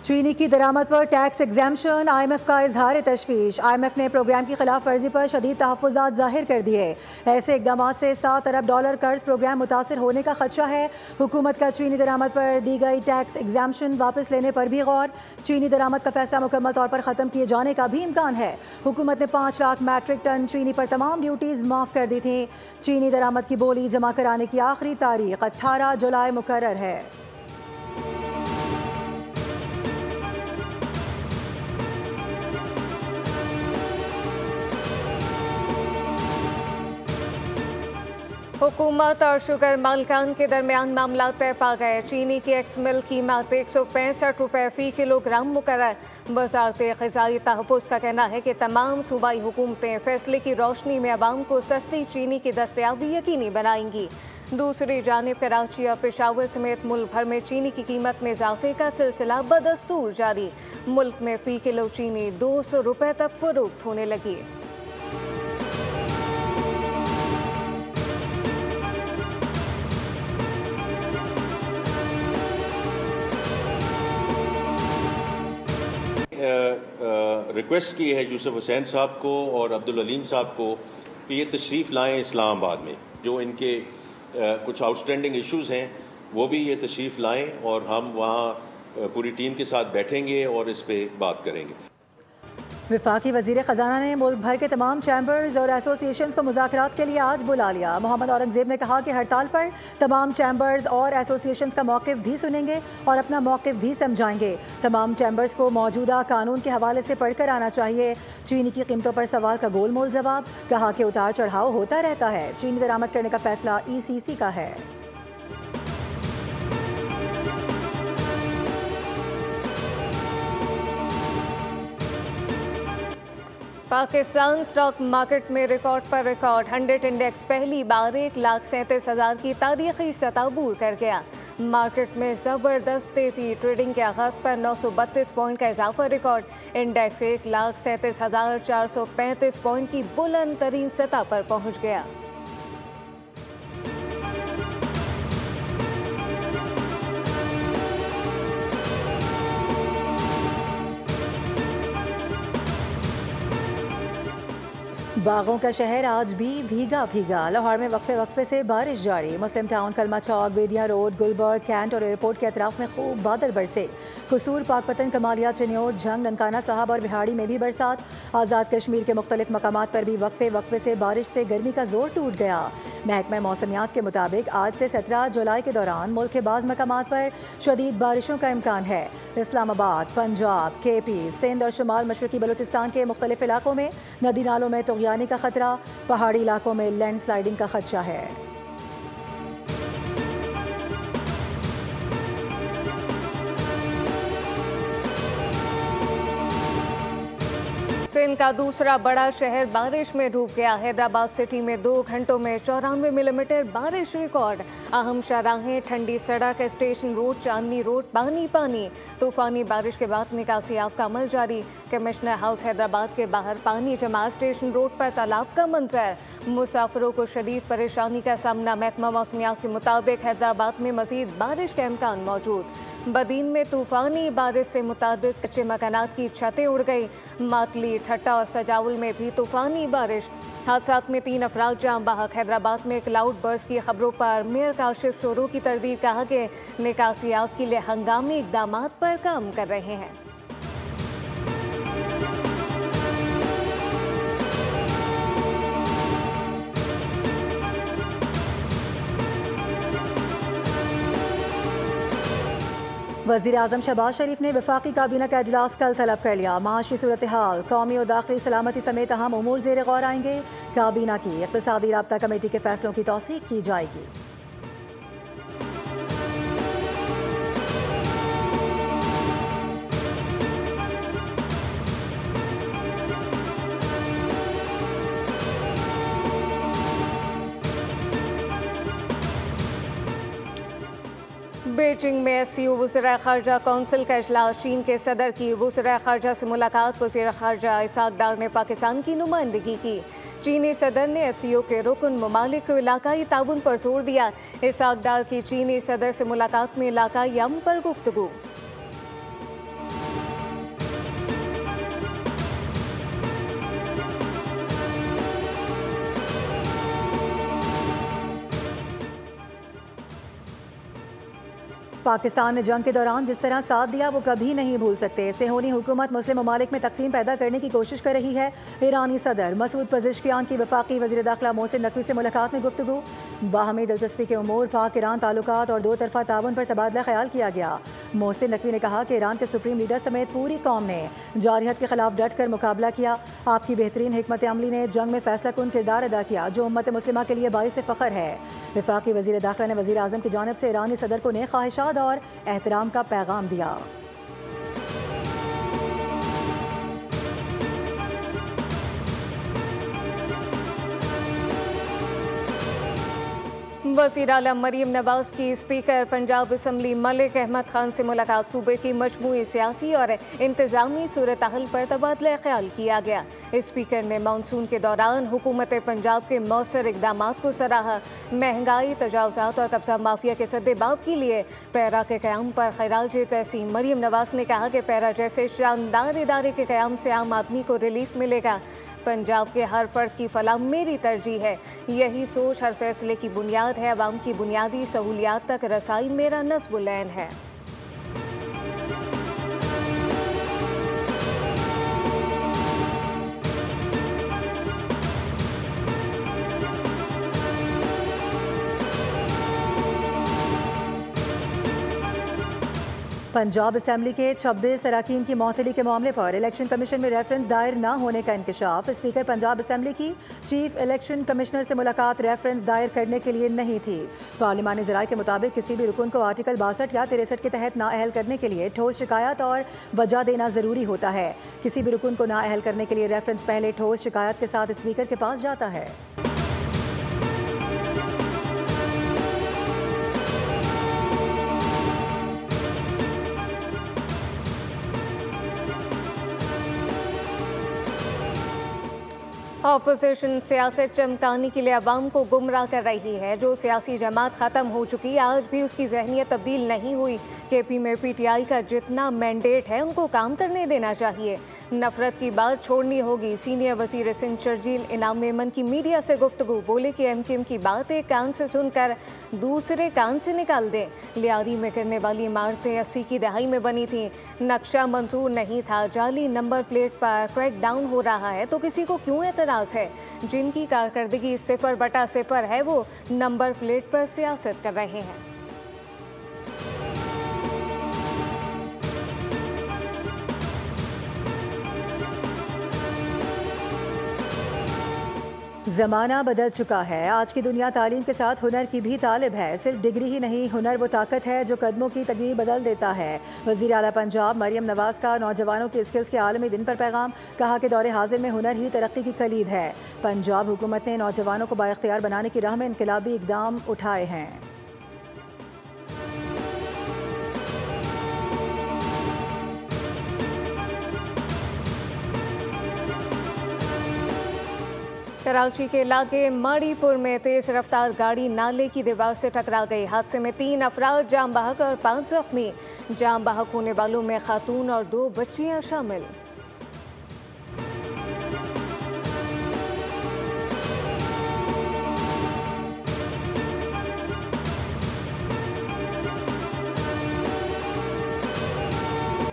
चीनी की दरामद पर टैक्स एग्जाम्शन, IMF का इजहार तशवीश। IMF ने प्रोग्राम की खिलाफ वर्जी पर शदीद तहफ़्फ़ुज़ात जाहिर कर दिए। ऐसे इकदाम से $7 अरब कर्ज प्रोग्राम मुतासर होने का खदशा है। हुकूमत का चीनी दरामद पर दी गई टैक्स एग्जाम्शन वापस लेने पर भी गौर। चीनी दरामद का फैसला मुकम्मल तौर पर ख़त्म किए जाने का भी इम्कान है। हुकूमत ने 5 लाख मैट्रिक टन चीनी पर तमाम ड्यूटीज़ माफ़ कर दी थी। चीनी दरामद की बोली जमा कराने की आखिरी तारीख 18 जुलाई मुकर्रर है। हुकूमत और शुगर मालिकान के दरमियान मामला तय पा गए। चीनी की एक्स मिल कीमत 165 रुपये फ़ी किलोग्राम मुकर्रर। वज़ारत ग़िज़ाई तहफ़्फ़ुज़ का कहना है कि तमाम सूबाई हुकूमतें फैसले की रोशनी में अवाम को सस्ती चीनी की दस्तयाबी यकीनी बनाएंगी। दूसरी जानिब कराची और पेशावर समेत मुल्क भर में चीनी की कीमत में इजाफे का सिलसिला बदस्तूर जारी। मुल्क में फ़ी किलो चीनी 200 रुपये तक फ़रोख्त होने लगी। रिक्वेस्ट की है यूसुफ हुसैन साहब को और अब्दुल अलीम साहब को कि ये तशरीफ़ लाएँ इस्लामाबाद में। जो इनके कुछ आउटस्टैंडिंग इश्यूज़ हैं वो भी ये तशरीफ़ लाएँ और हम वहाँ पूरी टीम के साथ बैठेंगे और इस पे बात करेंगे। वफाकी वज़ीर ख़जाना ने मुल्क भर के तमाम चैम्बर्स और एसोसिएशंस को मुज़ाकरात के लिए आज बुला लिया। मोहम्मद औरंगज़ेब ने कहा कि हड़ताल पर तमाम चैम्बर्स और एसोसिएशंस का मौक़िफ़ भी सुनेंगे और अपना मौक़िफ़ भी समझाएंगे। तमाम चैम्बर्स को मौजूदा कानून के हवाले से पढ़कर आना चाहिए। चीनी की कीमतों पर सवाल का गोलमोल जवाब, कहा कि उतार चढ़ाव होता रहता है। चीनी दरामद करने का फैसला ECC का है। पाकिस्तान स्टॉक मार्केट में रिकॉर्ड पर रिकॉर्ड। 100 इंडेक्स पहली बार 1,37,000 की तारीखी सतह अबूर कर गया। मार्केट में ज़बरदस्त तेज़ी। ट्रेडिंग के आगाज़ पर 932 पॉइंट का इजाफा रिकॉर्ड। इंडेक्स 1,37,435 पॉइंट की बुलंद तरीन सतह पर पहुँच गया। बागों का शहर आज भी भीगा भीगा। लाहौर में वक्फे से बारिश जारी। मुस्लिम टाउन, कलमा चौक, बेदिया रोड, गुलबर्ग, कैंट और एयरपोर्ट के अतराफ में खूब बादल बरसे। कसूर, पाकपतन, कमालिया, चिन्योट, झंग, ननकाना साहब और बिहाड़ी में भी बरसात। आज़ाद कश्मीर के मुख्तलिफ मकामात पर भी वक्फे से बारिश से गर्मी का जोर टूट गया। महकमा मौसमियात के मुताबिक आज से 17 जुलाई के दौरान मुल्क के बाज़ मकामात पर शदीद बारिशों का इम्कान है। इस्लामाबाद, पंजाब, KP, सिंध और शुमाल मशरकी बलूचिस्तान के मुख्तलिफ इलाकों में नदी नालों में तुग़यानी का खतरा। पहाड़ी इलाकों में लैंडस्लाइडिंग का खदशा है। सिंध का दूसरा बड़ा शहर बारिश में डूब गया। हैदराबाद सिटी में 2 घंटों में 94 मिलीमीटर बारिश रिकॉर्ड। अहम शाहराहें, ठंडी सड़क, स्टेशन रोड, चांदनी रोड पानी। तूफानी बारिश के बाद निकासियात का अमल जारी। कमिश्नर हाउस हैदराबाद के बाहर पानी जमा। स्टेशन रोड पर तालाब का मंजर। मुसाफिरों को शदीद परेशानी का सामना। महकमा मौसमियात के मुताबिक हैदराबाद में मजीद बारिश का इम्कान मौजूद। बदीन में तूफानी बारिश से मुताबिक कच्चे मकानात की छतें उड़ गई। मातली, ठट्टा और सजाउल में भी तूफानी बारिश। हादसात में 3 अफराद जान बहक। हैदराबाद में क्लाउड बर्स्ट की खबरों पर मेयर काशिफ शोरू की तरदीद, कहा कि निकासियात के लिए हंगामी इकदाम पर काम कर रहे हैं। वज़ीर आज़म शहबाज शरीफ ने वफाकी काबीना का इजलास कल तलब कर लिया। माशी सूरत हाल, कौमी और दाखिली सलामती समेत अहम उमूर ज़ेर गौर आएंगे। काबीना की इक़्तिसादी राब्ता कमेटी के फैसलों की तौसीक़ की जाएगी। बीजिंग में SCO वज़ीर ख़ारजा कौंसिल का इजलास। चीन के सदर की वज़ीर ख़ारजा से मुलाकात। वज़ीर ख़ारजा इसहाक़ डार ने पाकिस्तान की नुमाइंदगी की। चीनी सदर ने SCO के रुकन ममालिक को इलाकाई ताउन पर जोर दिया। इसहाक़ डार की चीनी सदर से मुलाकात में इलाकाई अमन पर गुफ्तगू। पाकिस्तान ने जंग के दौरान जिस तरह साथ दिया वो कभी नहीं भूल सकते। सेहोनी हुकूमत मुस्लिम ममालिक में तकसीम पैदा करने की कोशिश कर रही है। ईरानी सदर मसूद पज़ेश्कियान की वफाकी वज़ीर दाखिला मोहसिन नकवी से मुलाकात में गुफ्तगू। बाहमी दिलचस्पी के उमूर, पाक ईरान ताल्लुकात और दो तरफा ताउन पर तबादला ख्याल किया गया। मोहसिन नकवी ने कहा कि ईरान के सुप्रीम लीडर समेत पूरी कौम ने जारहियत के खिलाफ डट कर मुकाबला किया। आपकी बेहतरीन हिकमत अमली ने जंग में फैसला कुन किरदार अदा किया, जो उम्मत मुस्लिमा के लिए बाइस फ़ख्र है। वफाकी वज़ीर दाखिला ने वज़ीर आज़म की जानिब से ईरानी सदर को नेक ख्वाहिशात और एहतराम का पैगाम दिया। वज़ीर आला मरीम नवाज़ की स्पीकर पंजाब असम्बली मलिक अहमद खान से मुलाकात। सूबे की मजमूई सियासी और इंतज़ामी सूरत हाल पर तबादला ख्याल किया गया। स्पीकर ने मानसून के दौरान हुकूमत पंजाब के मौसर इक़दाम को सराहा। महंगाई, तजावुज़ात और कब्ज़ा माफिया के सद्देबाब के लिए पैरा के क़याम पर खिराज तहसीन। मरीम नवाज़ ने कहा कि पैरा जैसे शानदार इदारे के क़याम से आम आदमी को रिलीफ मिलेगा। पंजाब के हर फर्द की फलाह मेरी तरजीह है। यही सोच हर फैसले की बुनियाद है। अवाम की बुनियादी सहूलियात तक रसाई मेरा नस्ब ऐन है। पंजाब असम्बली के 26 अरकान की मअतली के मामले पर इलेक्शन कमीशन में रेफरेंस दायर न होने का इंकशाफ। स्पीकर पंजाब असम्बली की चीफ इलेक्शन कमिश्नर से मुलाकात रेफरेंस दायर करने के लिए नहीं थी। पार्लिमानी ज़राए के मुताबिक किसी भी रुकन को आर्टिकल 62 या 63 के तहत नाअहल करने के लिए ठोस शिकायत और वजह देना ज़रूरी होता है। किसी भी रुकन को नाअहल करने के लिए रेफरेंस पहले ठोस शिकायत के साथ स्पीकर के पास जाता है। ऑपोजिशन सियासत चमकाने के लिए अवाम को गुमराह कर रही है। जो सियासी जमात ख़त्म हो चुकी है, आज भी उसकी जहनियत तब्दील नहीं हुई। KP में PTI का जितना मैंडेट है उनको काम करने देना चाहिए। नफरत की बात छोड़नी होगी। सीनियर वज़ीर सिंध शर्जील इनाम मेमन की मीडिया से गुफ्तगू। बोले कि MKM की बात एक कान से सुनकर दूसरे कान से निकाल दें। लियारी में गिरने वाली इमारतें 80 की दहाई में बनी थीं। नक्शा मंजूर नहीं था। जाली नंबर प्लेट पर क्रैक डाउन हो रहा है तो किसी को क्यों एतराज़ है? जिनकी कारकर्दगी 0/0 है वो नंबर प्लेट पर सियासत कर रहे हैं। ज़माना बदल चुका है। आज की दुनिया तालीम के साथ हुनर की भी तालिब है। सिर्फ डिग्री ही नहीं, हुनर वो ताकत है जो कदमों की तकदीर बदल देता है। वज़ीर आला पंजाब मरीम नवाज़ का नौजवानों की स्किल्स के आलमी दिन पर पैगाम। कहा कि दौरे हाजिर में हुनर ही तरक्की की कलीद है। पंजाब हुकूमत ने नौजवानों को बाइख्तियार बनाने की राह में इनकलाबी इक़दाम उठाए हैं। कराची के इलाके माड़ीपुर में तेज रफ्तार गाड़ी नाले की दीवार से टकरा गई। हादसे में 3 अफराद जाम बहक और 5 जख्मी। जाम बहक होने वालों में खातून और 2 बच्चियां शामिल।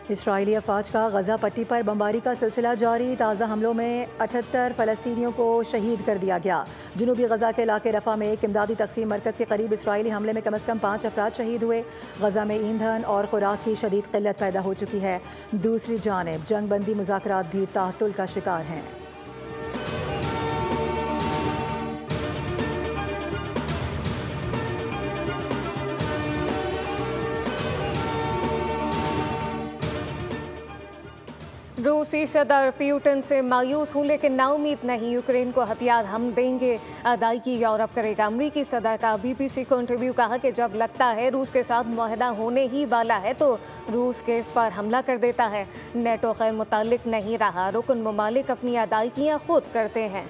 इसराइली अफवाज का गजा पट्टी पर बमबारी का सिलसिला जारी। ताज़ा हमलों में 78 फ़लस्तीनियों को शहीद कर दिया गया। जनूबी गजा के इलाके रफ़ा में एक इमदादी तकसीम मरकज़ के करीब इसराइली हमले में कम अज़ कम 5 अफराद शहीद हुए। गजा में ईंधन और खुराक की शदीद क़िल्लत पैदा हो चुकी है। दूसरी जानिब जंग बंदी मुज़ाकरात भी ताअत्तुल का शिकार हैं। रूसी सदर पुतिन से मायूस हूँ लेकिन नाउमीद नहीं। यूक्रेन को हथियार हम देंगे, अदायगी यूरोप करेगा। अमरीकी सदर का BBC को इंटरव्यू। कहा कि जब लगता है रूस के साथ मुआहदा होने ही वाला है तो रूस के पर हमला कर देता है। नेटो खैर मुतालिक नहीं रहा। रुकन ममालिक अपनी अदायगियाँ खुद करते हैं।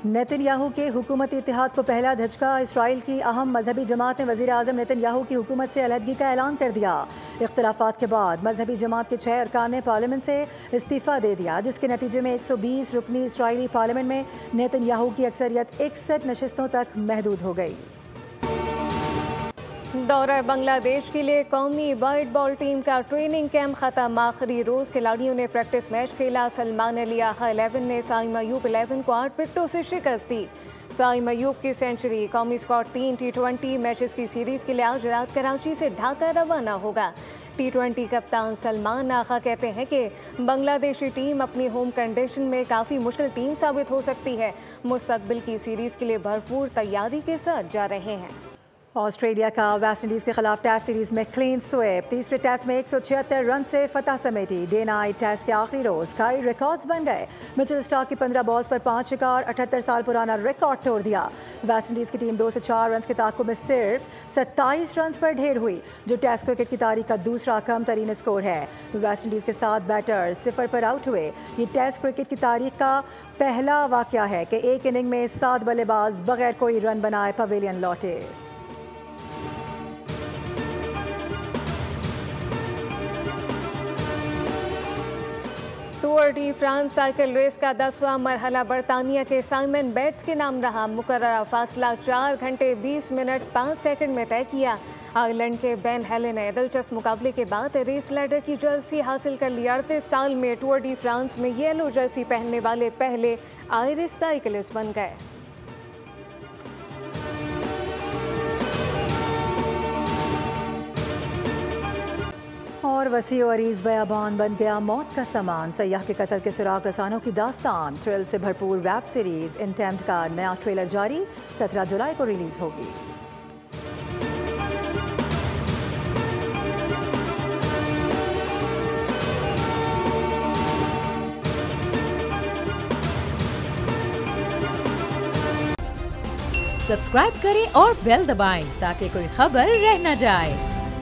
नेतन्याहू के हुकूमती इत्तेहाद को पहला धचका। इसराइल की अहम मजहबी जमात ने वज़ीर आज़म नेतन्याहू की हुकूमत से अलहदगी का ऐलान कर दिया। इख्तिलाफात के बाद मजहबी जमात के 6 अरकान ने पार्लियामेंट से इस्तीफ़ा दे दिया, जिसके नतीजे में 120 रुकनी इसराइली पार्लियामेंट में नेतन्याहू की अक्सरियत 61 नशिस्तों तक महदूद हो गई। दौरा बांग्लादेश के लिए कौमी वाइट बॉल टीम का ट्रेनिंग कैंप खत्म। आखिरी रोज खिलाड़ियों ने प्रैक्टिस मैच खेला। सलमान अली आहा 11 ने साइम अयूब 11 को 8 विकेटों से शिकस्त दी। साइम अयूब की सेंचुरी। कौमी स्क्वाड 3 T20 मैचेस की सीरीज के लिए आज रात कराची से ढाका रवाना होगा। T20 कप्तान सलमान आगा कहते हैं कि बांग्लादेशी टीम अपनी होम कंडीशन में काफ़ी मुश्किल टीम साबित हो सकती है। मुस्तकबिल की सीरीज के लिए भरपूर तैयारी के साथ जा रहे हैं। ऑस्ट्रेलिया का वेस्ट इंडीज़ के खिलाफ टेस्ट सीरीज में क्लीन स्वीप। तीसरे टेस्ट में 176 रन से फतह समेटी। डे नाइट टेस्ट के आखिरी रोज कई रिकॉर्ड्स बन गए। मिचेल स्टार्क की 15 बॉल्स पर 5 शिकार 78 साल पुराना रिकॉर्ड तोड़ दिया। वेस्ट इंडीज़ की टीम 204 रन के ताक़ुब में सिर्फ 27 रन पर ढेर हुई, जो टेस्ट क्रिकेट की तारीख का दूसरा कम तरीन स्कोर है। वेस्ट इंडीज़ के 7 बैटर्स 0 पर आउट हुए। ये टेस्ट क्रिकेट की तारीख का पहला वाक़या है कि एक इनिंग में 7 बल्लेबाज बगैर कोई रन बनाए पवेलियन लौटे। Tour de France cycle race का 10वां मरहला बरतानिया के साइमन बेट्स के नाम रहा। मुकर्ररा फासला 4 घंटे 20 मिनट 5 सेकंड में तय किया। आयरलैंड के बेन हेले ने दिलचस्प मुकाबले के बाद रेस लैडर की जर्सी हासिल कर ली। 38 साल में टूर डी फ्रांस में येलो जर्सी पहनने वाले पहले आयरिश साइकिलिस्ट बन गए। और वसी और अरीज बयाबान बन गया मौत का सामान। सयाह के कत्ल के सुराग रसानों की दास्तान। थ्रिल से भरपूर वेब सीरीज इंटेम्प्ट का नया ट्रेलर जारी। 17 जुलाई को रिलीज होगी। सब्सक्राइब करें और बेल दबाएं ताकि कोई खबर रह न जाए।